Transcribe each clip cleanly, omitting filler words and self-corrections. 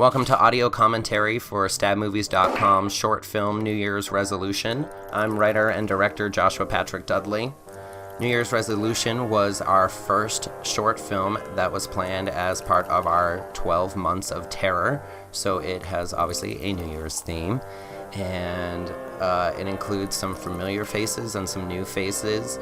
Welcome to audio commentary for StabMovies.com short film New Year's Resolution. I'm writer and director Joshua Patrick Dudley. New Year's Resolution was our first short film that was planned as part of our 12 months of terror, so it has obviously a New Year's theme, and it includes some familiar faces and some new faces.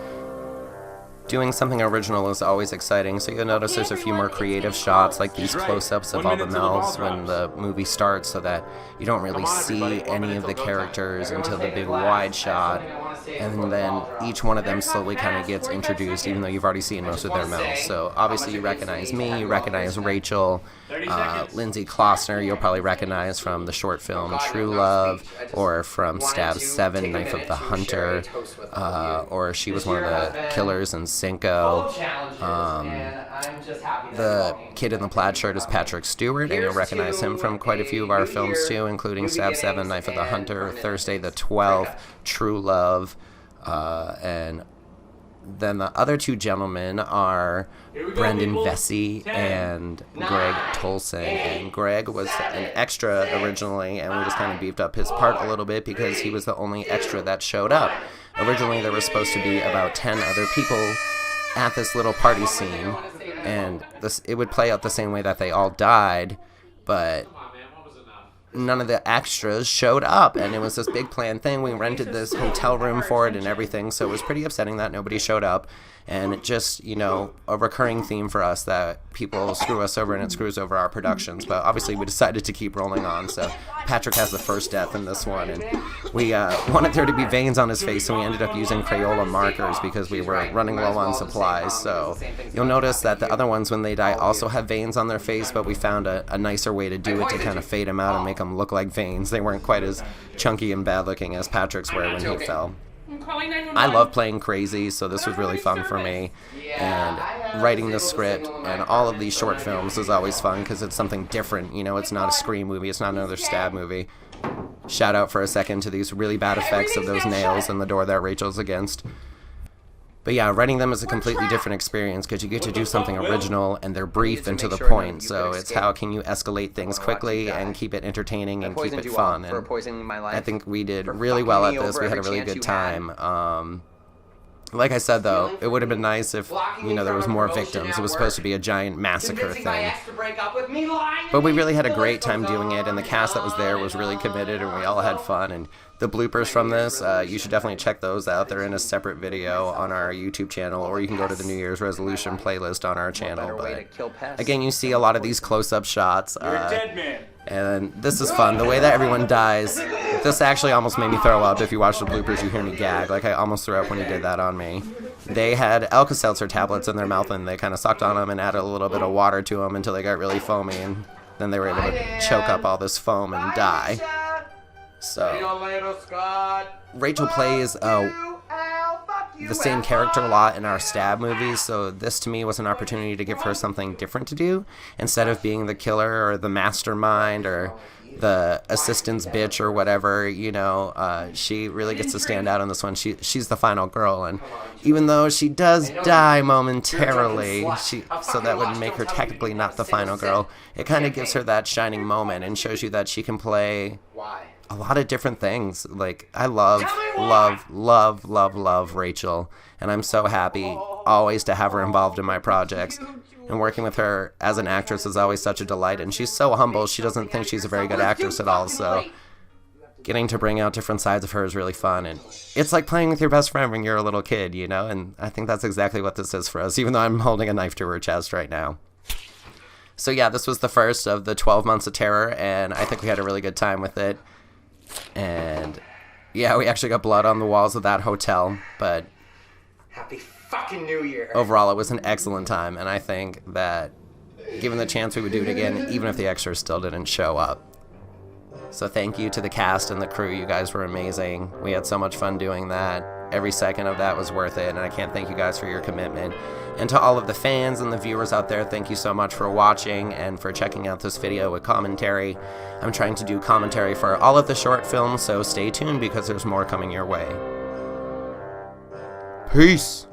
Doing something original is always exciting, so you'll notice there's a few more creative shots, like these close-ups of all the mouths when the movie starts, so that you don't really see any of the characters until the big wide shot, and then each one of them slowly kind of gets introduced, even though you've already seen most of their mouths. So obviously you recognize me, you recognize Rachel, Lindsay Klossner you'll probably recognize from the short film True Love, or from Stab 7, Knife of the Hunter, or she was one of the killers in Cinco. The kid in the plaid shirt is Patrick Stewart, and you'll recognize him from quite a few of our films too, including Stab 7, Knife of the Hunter, Thursday the 12th, True Love, and then the other two gentlemen are Brendan Vesey and Greg Tolson. And Greg was an extra originally, and we just kind of beefed up his part a little bit because he was the only extra that showed up. Originally, there was supposed to be about 10 other people at this little party scene, and it would play out the same way that they all died, but none of the extras showed up, and it was this big planned thing. We rented this hotel room for it and everything, so it was pretty upsetting that nobody showed up. And it just, a recurring theme for us that people screw us over and it screws over our productions. But obviously we decided to keep rolling on, so Patrick has the first death in this one, and we wanted there to be veins on his face, so we ended up using Crayola markers because we were running low on supplies. So you'll notice that the other ones, when they die, also have veins on their face, but we found a nicer way to do it to kind of fade them out and make them look like veins. They weren't quite as chunky and bad looking as Patrick's were when he fell. I love playing crazy, so this was really fun for me, and writing the script and all of these short films is always fun because it's something different. It's not a Scream movie, it's not another Stab movie. Shout out for a second to these really bad effects of those nails in the door that Rachel's against. But yeah, writing them is a completely different experience because you get to do something original and they're brief and to the point. So it's how can you escalate things quickly and keep it entertaining and keep it fun. And I think we did really well at this. We had a really good time. Like I said, though, it would have been nice if, there was more victims. It was supposed to be a giant massacre thing. But we really had a great time doing it, and the cast that was there was really committed, and we all had fun. And the bloopers from this, you should definitely check those out. They're in a separate video on our YouTube channel, or you can go to the New Year's Resolution playlist on our channel. But again, you see a lot of these close-up shots. And this is fun. The way that everyone dies, this actually almost made me throw up. If you watch the bloopers, you hear me gag. Like, I almost threw up when he did that on me. They had Alka-Seltzer tablets in their mouth, and they kind of sucked on them and added a little bit of water to them until they got really foamy, and then they were able to choke up all this foam and die. So, Rachel plays the same character a lot in our Stab movies, so this to me was an opportunity to give her something different to do. Instead of being the killer or the mastermind or the assistant's bitch or whatever, she really gets to stand out in this one. She's the final girl, and even though she does die momentarily, so that would make her technically not the final girl, it kind of gives her that shining moment and shows you that she can play a lot of different things. Like, I love Rachel, and I'm so happy always to have her involved in my projects. And working with her as an actress is always such a delight, and she's so humble. She doesn't think she's a very good actress at all, so getting to bring out different sides of her is really fun. And it's like playing with your best friend when you're a little kid, and I think that's exactly what this is for us, even though I'm holding a knife to her chest right now. So yeah, this was the first of the 12 months of terror, and I think we had a really good time with it. And yeah, we actually got blood on the walls of that hotel, but Happy fucking New Year. Overall, it was an excellent time, and I think that given the chance, we would do it again, even if the extras still didn't show up. So thank you to the cast and the crew. You guys were amazing. We had so much fun doing that. Every second of that was worth it, and I can't thank you guys for your commitment. And to all of the fans and the viewers out there, thank you so much for watching and for checking out this video with commentary. I'm trying to do commentary for all of the short films, so stay tuned because there's more coming your way. Peace!